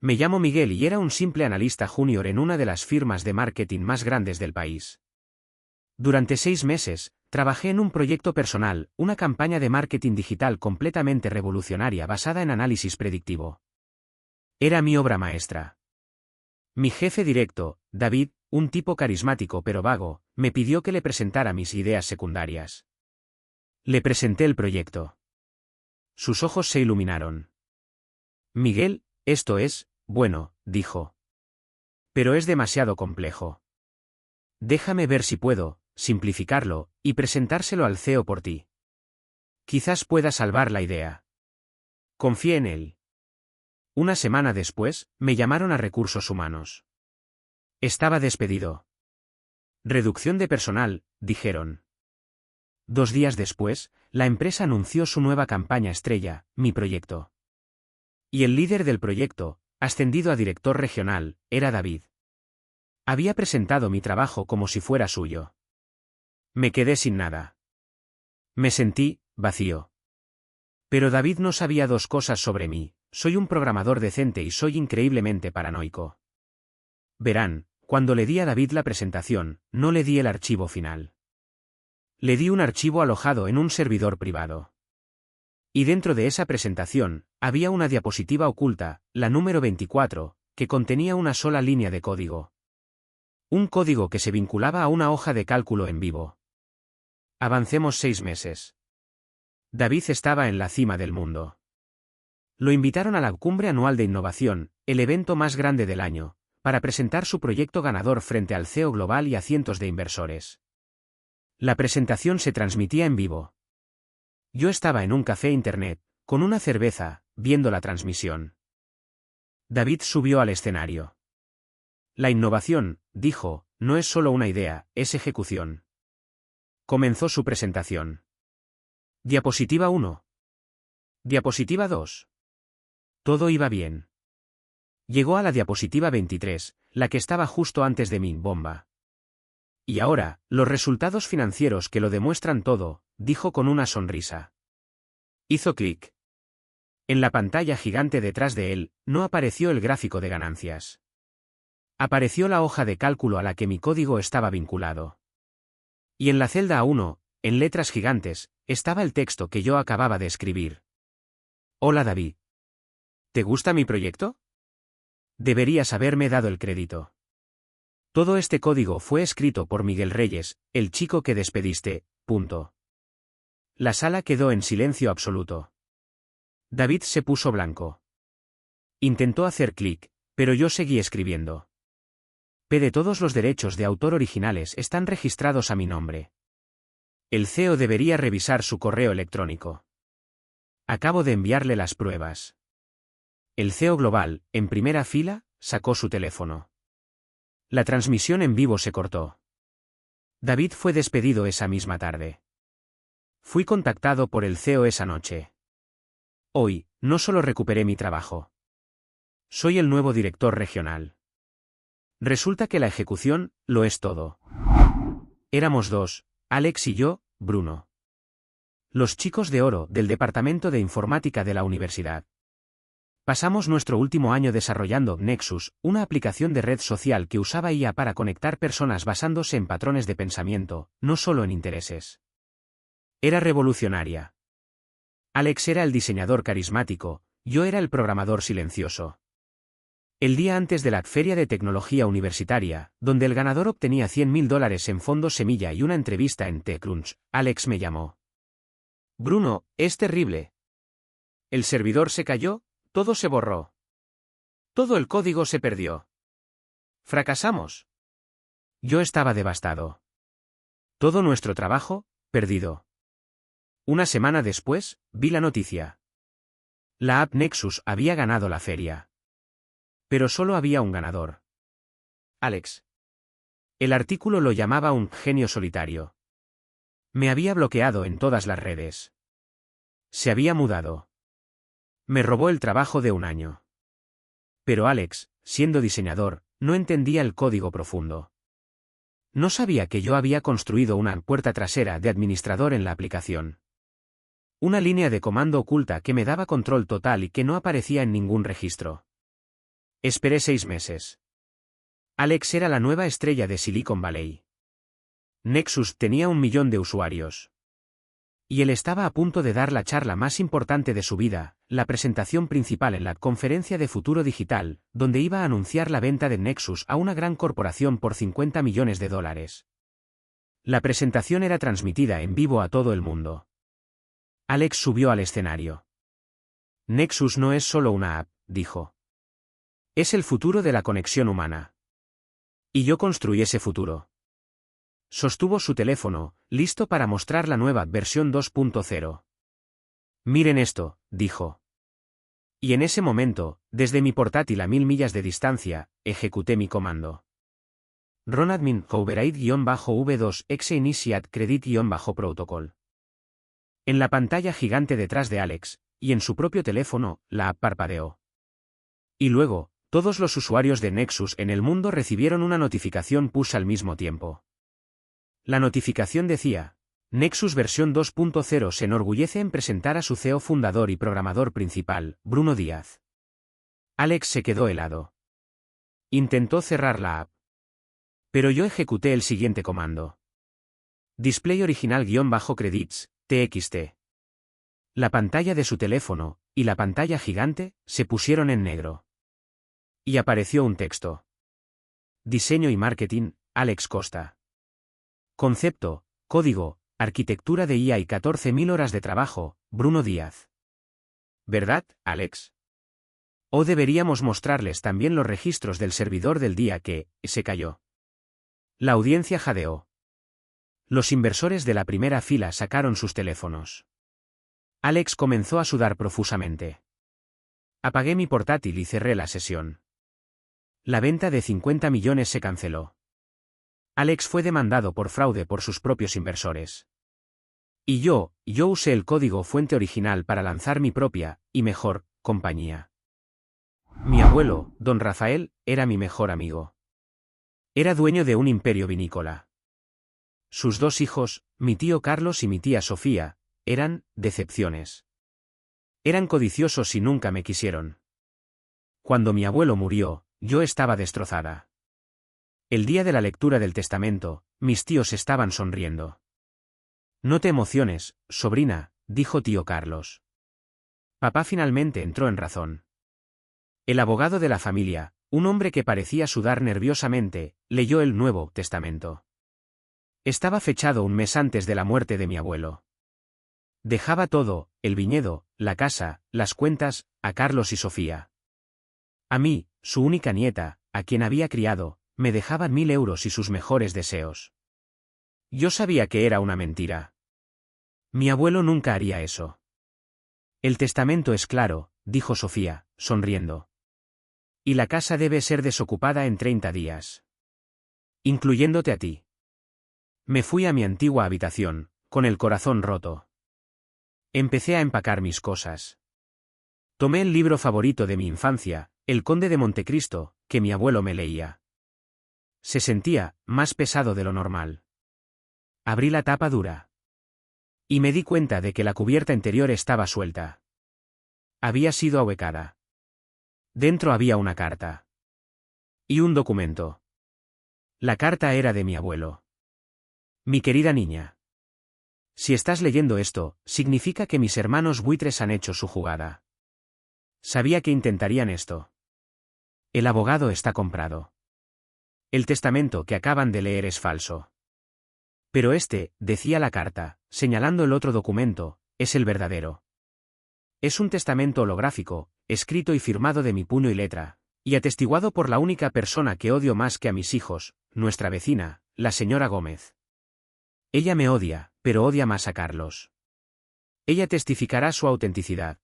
Me llamo Miguel y era un simple analista junior en una de las firmas de marketing más grandes del país. Durante 6 meses, trabajé en un proyecto personal, una campaña de marketing digital completamente revolucionaria basada en análisis predictivo. Era mi obra maestra. Mi jefe directo, David, un tipo carismático pero vago, me pidió que le presentara mis ideas secundarias. Le presenté el proyecto. Sus ojos se iluminaron. Miguel, esto es, bueno, dijo. Pero es demasiado complejo. Déjame ver si puedo simplificarlo y presentárselo al CEO por ti. Quizás pueda salvar la idea. Confié en él. Una semana después, me llamaron a Recursos Humanos. Estaba despedido. Reducción de personal, dijeron. 2 días después, la empresa anunció su nueva campaña estrella, mi proyecto. Y el líder del proyecto, ascendido a director regional, era David. Había presentado mi trabajo como si fuera suyo. Me quedé sin nada. Me sentí vacío. Pero David no sabía 2 cosas sobre mí: soy un programador decente y soy increíblemente paranoico. Verán, cuando le di a David la presentación, no le di el archivo final. Le di un archivo alojado en un servidor privado. Y dentro de esa presentación, había una diapositiva oculta, la número 24, que contenía una sola línea de código. Un código que se vinculaba a una hoja de cálculo en vivo. Avancemos 6 meses. David estaba en la cima del mundo. Lo invitaron a la Cumbre Anual de Innovación, el evento más grande del año, para presentar su proyecto ganador frente al CEO global y a cientos de inversores. La presentación se transmitía en vivo. Yo estaba en un café internet, con una cerveza, viendo la transmisión. David subió al escenario. La innovación, dijo, no es solo una idea, es ejecución. Comenzó su presentación. Diapositiva 1. Diapositiva 2. Todo iba bien. Llegó a la diapositiva 23, la que estaba justo antes de mi bomba. Y ahora, los resultados financieros que lo demuestran todo, dijo con una sonrisa. Hizo clic. En la pantalla gigante detrás de él, no apareció el gráfico de ganancias. Apareció la hoja de cálculo a la que mi código estaba vinculado. Y en la celda A1, en letras gigantes, estaba el texto que yo acababa de escribir. Hola David. ¿Te gusta mi proyecto? Deberías haberme dado el crédito. Todo este código fue escrito por Miguel Reyes, el chico que despediste, punto. La sala quedó en silencio absoluto. David se puso blanco. Intentó hacer clic, pero yo seguí escribiendo. De todos los derechos de autor originales están registrados a mi nombre. El CEO debería revisar su correo electrónico. Acabo de enviarle las pruebas. El CEO global, en primera fila, sacó su teléfono. La transmisión en vivo se cortó. David fue despedido esa misma tarde. Fui contactado por el CEO esa noche. Hoy, no solo recuperé mi trabajo. Soy el nuevo director regional. Resulta que la ejecución, lo es todo. Éramos 2, Alex y yo, Bruno. Los chicos de oro del departamento de informática de la universidad. Pasamos nuestro último año desarrollando Nexus, una aplicación de red social que usaba IA para conectar personas basándose en patrones de pensamiento, no solo en intereses. Era revolucionaria. Alex era el diseñador carismático, yo era el programador silencioso. El día antes de la Feria de Tecnología Universitaria, donde el ganador obtenía $100.000 en fondos semilla y una entrevista en TechCrunch, Alex me llamó. Bruno, es terrible. El servidor se cayó, todo se borró. Todo el código se perdió. Fracasamos. Yo estaba devastado. Todo nuestro trabajo, perdido. Una semana después, vi la noticia. La app Nexus había ganado la feria. Pero solo había un ganador. Alex. El artículo lo llamaba un genio solitario. Me había bloqueado en todas las redes. Se había mudado. Me robó el trabajo de un año. Pero Alex, siendo diseñador, no entendía el código profundo. No sabía que yo había construido una puerta trasera de administrador en la aplicación. Una línea de comando oculta que me daba control total y que no aparecía en ningún registro. Esperé 6 meses. Alex era la nueva estrella de Silicon Valley. Nexus tenía 1 millón de usuarios. Y él estaba a punto de dar la charla más importante de su vida, la presentación principal en la conferencia de Futuro Digital, donde iba a anunciar la venta de Nexus a una gran corporación por $50 millones. La presentación era transmitida en vivo a todo el mundo. Alex subió al escenario. Nexus no es solo una app, dijo. Es el futuro de la conexión humana. Y yo construí ese futuro. Sostuvo su teléfono, listo para mostrar la nueva versión 2.0. Miren esto, dijo. Y en ese momento, desde mi portátil a 1000 millas de distancia, ejecuté mi comando. Run admin override-v2 exe initiate credit-protocol. En la pantalla gigante detrás de Alex, y en su propio teléfono, la app parpadeó. Y luego, todos los usuarios de Nexus en el mundo recibieron una notificación push al mismo tiempo. La notificación decía: Nexus versión 2.0 se enorgullece en presentar a su CEO fundador y programador principal, Bruno Díaz. Alex se quedó helado. Intentó cerrar la app. Pero yo ejecuté el siguiente comando. Display original-credits, txt. La pantalla de su teléfono, y la pantalla gigante, se pusieron en negro. Y apareció un texto. Diseño y marketing, Alex Costa. Concepto, código, arquitectura de IA y 14.000 horas de trabajo, Bruno Díaz. ¿Verdad, Alex? ¿O deberíamos mostrarles también los registros del servidor del día que se cayó? La audiencia jadeó. Los inversores de la primera fila sacaron sus teléfonos. Alex comenzó a sudar profusamente. Apagué mi portátil y cerré la sesión. La venta de 50 millones se canceló. Alex fue demandado por fraude por sus propios inversores. Y yo usé el código fuente original para lanzar mi propia, y mejor, compañía. Mi abuelo, don Rafael, era mi mejor amigo. Era dueño de un imperio vinícola. Sus 2 hijos, mi tío Carlos y mi tía Sofía, eran decepciones. Eran codiciosos y nunca me quisieron. Cuando mi abuelo murió, yo estaba destrozada. El día de la lectura del testamento, mis tíos estaban sonriendo. No te emociones, sobrina, dijo tío Carlos. Papá finalmente entró en razón. El abogado de la familia, un hombre que parecía sudar nerviosamente, leyó el Nuevo Testamento. Estaba fechado un mes antes de la muerte de mi abuelo. Dejaba todo, el viñedo, la casa, las cuentas, a Carlos y Sofía. A mí, su única nieta, a quien había criado, me dejaban 1000 euros y sus mejores deseos. Yo sabía que era una mentira. Mi abuelo nunca haría eso. El testamento es claro, dijo Sofía, sonriendo. Y la casa debe ser desocupada en 30 días. Incluyéndote a ti. Me fui a mi antigua habitación, con el corazón roto. Empecé a empacar mis cosas. Tomé el libro favorito de mi infancia, El Conde de Montecristo, que mi abuelo me leía. Se sentía más pesado de lo normal. Abrí la tapa dura. Y me di cuenta de que la cubierta interior estaba suelta. Había sido ahuecada. Dentro había una carta. Y un documento. La carta era de mi abuelo. Mi querida niña. Si estás leyendo esto, significa que mis hermanos buitres han hecho su jugada. Sabía que intentarían esto. El abogado está comprado. El testamento que acaban de leer es falso. Pero decía la carta, señalando el otro documento, es el verdadero. Es un testamento holográfico, escrito y firmado de mi puño y letra, y atestiguado por la única persona que odio más que a mis hijos, nuestra vecina, la señora Gómez. Ella me odia, pero odia más a Carlos. Ella testificará su autenticidad.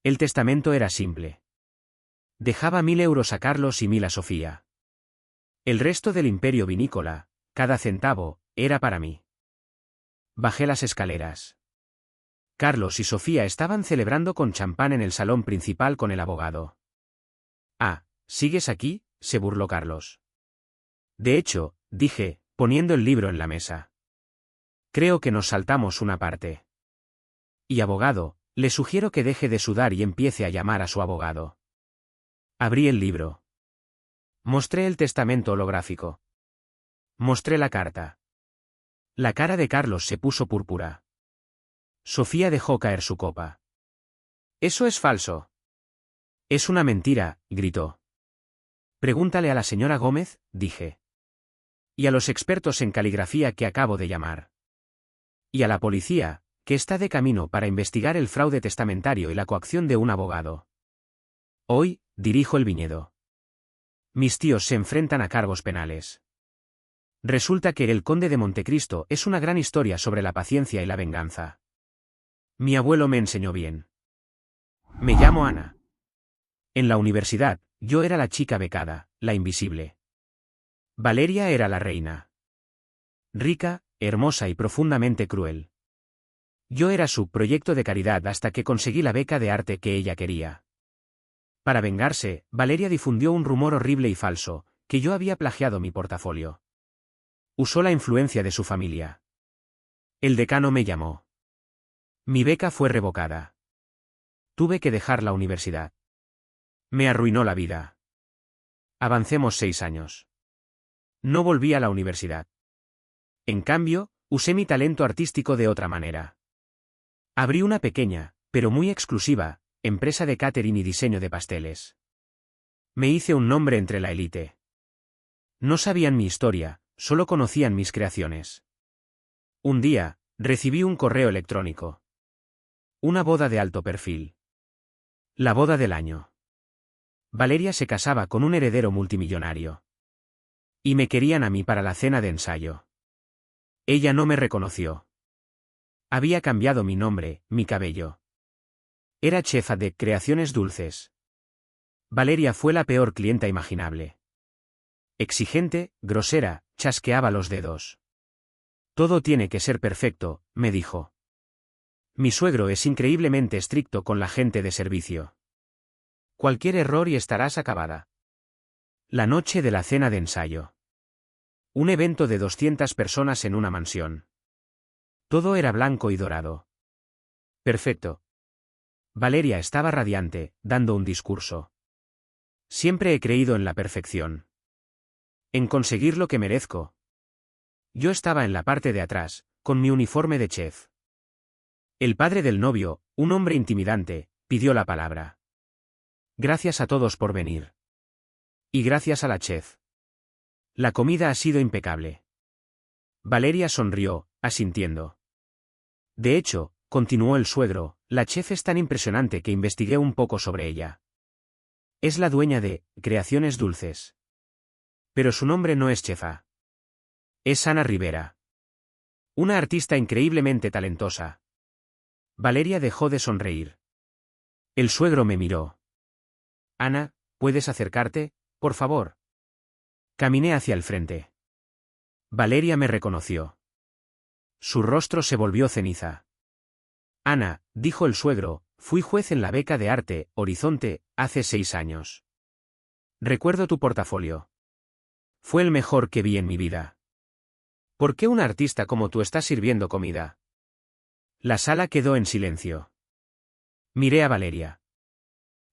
El testamento era simple. Dejaba 1000 euros a Carlos y 1000 a Sofía. El resto del imperio vinícola, cada centavo, era para mí. Bajé las escaleras. Carlos y Sofía estaban celebrando con champán en el salón principal con el abogado. Ah, ¿sigues aquí?, se burló Carlos. De hecho, dije, poniendo el libro en la mesa. Creo que nos saltamos una parte. Y abogado, le sugiero que deje de sudar y empiece a llamar a su abogado. Abrí el libro. Mostré el testamento holográfico. Mostré la carta. La cara de Carlos se puso púrpura. Sofía dejó caer su copa. «Eso es falso». «Es una mentira», gritó. «Pregúntale a la señora Gómez», dije. «Y a los expertos en caligrafía que acabo de llamar. Y a la policía, que está de camino para investigar el fraude testamentario y la coacción de un abogado. Hoy, dirijo el viñedo. Mis tíos se enfrentan a cargos penales. Resulta que El Conde de Montecristo es una gran historia sobre la paciencia y la venganza. Mi abuelo me enseñó bien. Me llamo Ana. En la universidad, yo era la chica becada, la invisible. Valeria era la reina. Rica, hermosa y profundamente cruel. Yo era su proyecto de caridad hasta que conseguí la beca de arte que ella quería. Para vengarse, Valeria difundió un rumor horrible y falso, que yo había plagiado mi portafolio. Usó la influencia de su familia. El decano me llamó. Mi beca fue revocada. Tuve que dejar la universidad. Me arruinó la vida. Avancemos 6 años. No volví a la universidad. En cambio, usé mi talento artístico de otra manera. Abrí una pequeña, pero muy exclusiva, empresa de catering y diseño de pasteles. Me hice un nombre entre la élite. No sabían mi historia, solo conocían mis creaciones. Un día, recibí un correo electrónico. Una boda de alto perfil. La boda del año. Valeria se casaba con un heredero multimillonario. Y me querían a mí para la cena de ensayo. Ella no me reconoció. Había cambiado mi nombre, mi cabello. Era chefa de Creaciones Dulces. Valeria fue la peor clienta imaginable. Exigente, grosera, chasqueaba los dedos. Todo tiene que ser perfecto, me dijo. Mi suegro es increíblemente estricto con la gente de servicio. Cualquier error y estarás acabada. La noche de la cena de ensayo. Un evento de 200 personas en una mansión. Todo era blanco y dorado. Perfecto. Valeria estaba radiante, dando un discurso. Siempre he creído en la perfección. En conseguir lo que merezco. Yo estaba en la parte de atrás, con mi uniforme de chef. El padre del novio, un hombre intimidante, pidió la palabra. Gracias a todos por venir. Y gracias a la chef. La comida ha sido impecable. Valeria sonrió, asintiendo. De hecho, continuó el suegro, la chef es tan impresionante que investigué un poco sobre ella. Es la dueña de Creaciones Dulces. Pero su nombre no es chefa. Es Ana Rivera. Una artista increíblemente talentosa. Valeria dejó de sonreír. El suegro me miró. Ana, ¿puedes acercarte, por favor? Caminé hacia el frente. Valeria me reconoció. Su rostro se volvió ceniza. Ana, dijo el suegro, fui juez en la beca de arte, Horizonte, hace 6 años. Recuerdo tu portafolio. Fue el mejor que vi en mi vida. ¿Por qué un artista como tú está sirviendo comida? La sala quedó en silencio. Miré a Valeria.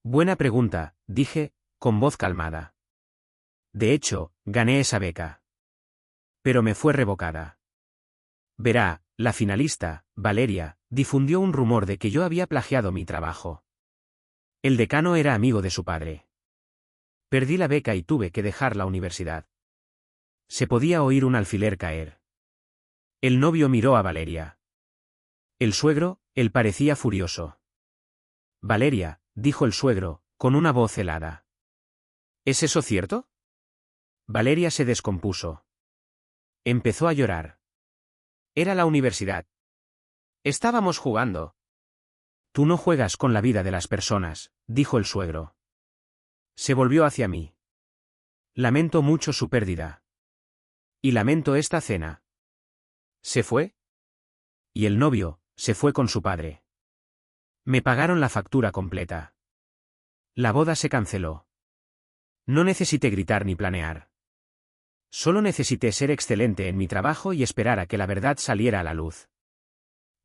Buena pregunta, dije, con voz calmada. De hecho, gané esa beca. Pero me fue revocada. Verá, la finalista, Valeria, difundió un rumor de que yo había plagiado mi trabajo. El decano era amigo de su padre. Perdí la beca y tuve que dejar la universidad. Se podía oír un alfiler caer. El novio miró a Valeria. El suegro, él parecía furioso. Valeria, dijo el suegro, con una voz helada. ¿Es eso cierto? Valeria se descompuso. Empezó a llorar. Era la universidad. Estábamos jugando. Tú no juegas con la vida de las personas, dijo el suegro. Se volvió hacia mí. Lamento mucho su pérdida. Y lamento esta cena. ¿Se fue? Y el novio, se fue con su padre. Me pagaron la factura completa. La boda se canceló. No necesité gritar ni planear. Solo necesité ser excelente en mi trabajo y esperar a que la verdad saliera a la luz.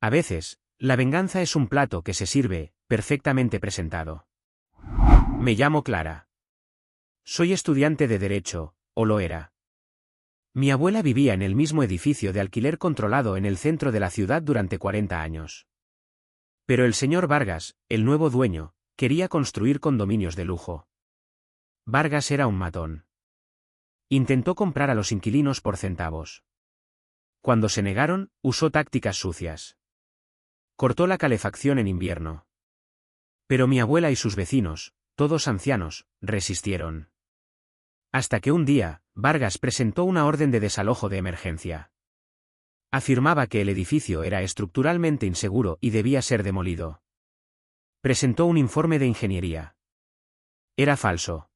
A veces, la venganza es un plato que se sirve, perfectamente presentado. Me llamo Clara. Soy estudiante de Derecho, o lo era. Mi abuela vivía en el mismo edificio de alquiler controlado en el centro de la ciudad durante 40 años. Pero el señor Vargas, el nuevo dueño, quería construir condominios de lujo. Vargas era un matón. Intentó comprar a los inquilinos por centavos. Cuando se negaron, usó tácticas sucias. Cortó la calefacción en invierno. Pero mi abuela y sus vecinos, todos ancianos, resistieron. Hasta que un día, Vargas presentó una orden de desalojo de emergencia. Afirmaba que el edificio era estructuralmente inseguro y debía ser demolido. Presentó un informe de ingeniería. Era falso.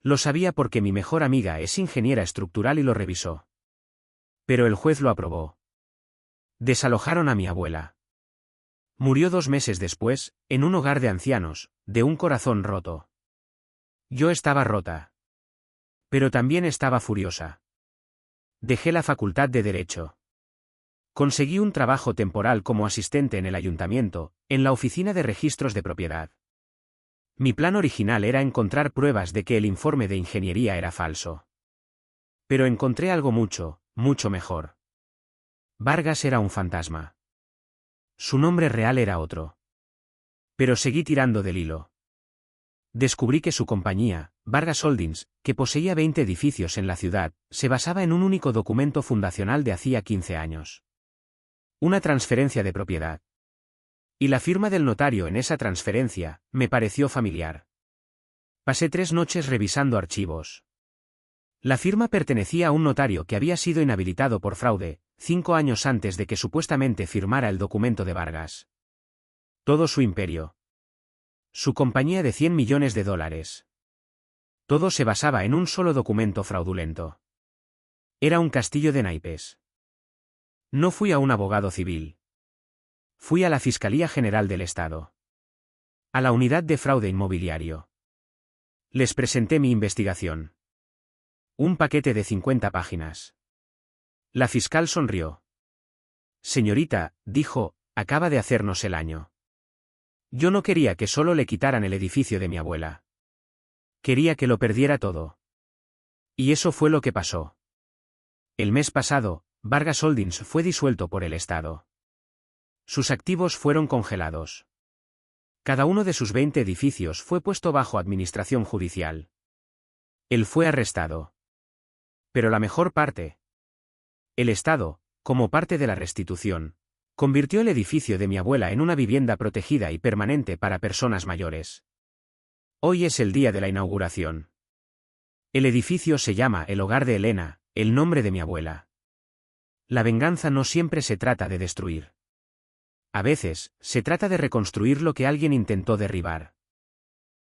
Lo sabía porque mi mejor amiga es ingeniera estructural y lo revisó. Pero el juez lo aprobó. Desalojaron a mi abuela. Murió 2 meses después, en un hogar de ancianos, de un corazón roto. Yo estaba rota. Pero también estaba furiosa. Dejé la facultad de Derecho. Conseguí un trabajo temporal como asistente en el ayuntamiento, en la oficina de registros de propiedad. Mi plan original era encontrar pruebas de que el informe de ingeniería era falso. Pero encontré algo mucho, mucho mejor. Vargas era un fantasma. Su nombre real era otro. Pero seguí tirando del hilo. Descubrí que su compañía, Vargas Holdings, que poseía 20 edificios en la ciudad, se basaba en un único documento fundacional de hacía 15 años. Una transferencia de propiedad. Y la firma del notario en esa transferencia, me pareció familiar. Pasé 3 noches revisando archivos. La firma pertenecía a un notario que había sido inhabilitado por fraude, 5 años antes de que supuestamente firmara el documento de Vargas. Todo su imperio. Su compañía de $100 millones. Todo se basaba en un solo documento fraudulento. Era un castillo de naipes. No fui a un abogado civil. Fui a la Fiscalía General del Estado. A la Unidad de Fraude Inmobiliario. Les presenté mi investigación. Un paquete de 50 páginas. La fiscal sonrió. Señorita, dijo, acaba de hacernos el año. Yo no quería que solo le quitaran el edificio de mi abuela. Quería que lo perdiera todo. Y eso fue lo que pasó. El mes pasado, Vargas Holdings fue disuelto por el Estado. Sus activos fueron congelados. Cada uno de sus 20 edificios fue puesto bajo administración judicial. Él fue arrestado. Pero la mejor parte. El Estado, como parte de la restitución, convirtió el edificio de mi abuela en una vivienda protegida y permanente para personas mayores. Hoy es el día de la inauguración. El edificio se llama El Hogar de Elena, el nombre de mi abuela. La venganza no siempre se trata de destruir. A veces, se trata de reconstruir lo que alguien intentó derribar.